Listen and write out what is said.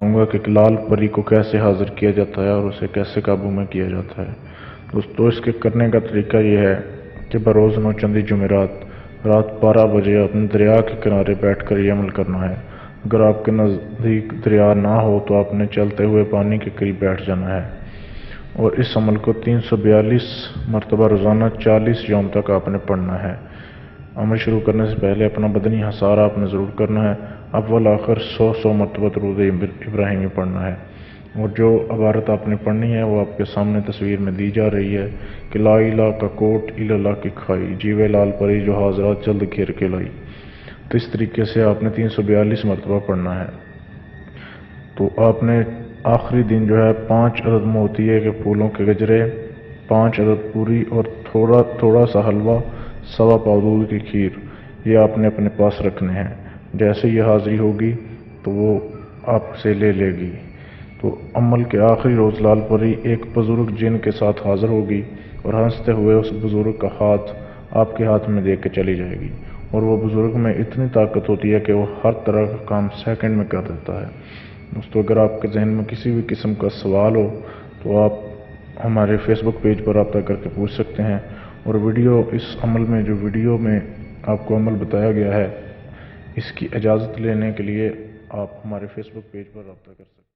کہوں گا کہ لال پری کو کیسے حاضر کیا جاتا ہے اور اسے کیسے قابو میں کیا جاتا ہے۔ دوستو اس کے کرنے کا طریقہ یہ ہے کہ بروز نوچندی جمعرات رات 12 بجے اپنے دریا کے کنارے بیٹھ کر یہ عمل کرنا ہے۔ اگر آپ کے نزدیک دریا نہ ہو تو آپ نے چلتے ہوئے پانی کے قریب بیٹھ جانا ہے اور اس عمل کو 342 مرتبہ روزانہ 40 یوم تک آپ نے پڑھنا ہے۔ عمل شروع کرنے سے پہلے اپنا بدنی حصار آپ نے ضرور کرنا ہے۔ اول آخر 100 مرتبہ درود ابراہیمی پڑھنا ہے، اور جو عبارت آپ نے پڑھنی ہے وہ آپ کے سامنے تصویر میں دی جا رہی ہے کہ لا الہ کا کوٹ الا کی کھائی، جیوے لال پری جو حاضرات جلد گھیر کے لائی۔ تو اس طریقے سے آپ نے 342 مرتبہ پڑھنا ہے۔ تو آپ نے آخری دن جو ہے 5 عدد موتیے کے پھولوں کے گجرے، 5 عدد پوری اور تھوڑا سا حلوہ، 1.25 پاؤ دودھ کی کھیر، یہ آپ نے اپنے پاس رکھنے ہیں۔ جیسے یہ حاضری ہوگی تو وہ آپ سے لے لے گی۔ تو عمل کے آخری روز لال پری ایک بزرگ جن کے ساتھ حاضر ہوگی اور ہنستے ہوئے اس بزرگ کا ہاتھ آپ کے ہاتھ میں دے کے چلی جائے گی، اور وہ بزرگ میں اتنی طاقت ہوتی ہے کہ وہ ہر طرح کا کام سیکنڈ میں کر دیتا ہے۔ دوستو اگر آپ کے ذہن میں کسی بھی قسم کا سوال ہو تو آپ ہمارے فیس بک پیج پر رابطہ کر کے پوچھ سکتے ہیں، اور اس عمل میں جو ویڈیو میں آپ کو عمل بتایا گیا ہے اس کی اجازت لینے کے لیے آپ ہمارے فیس بک پیج پر رابطہ کر سکتے ہیں۔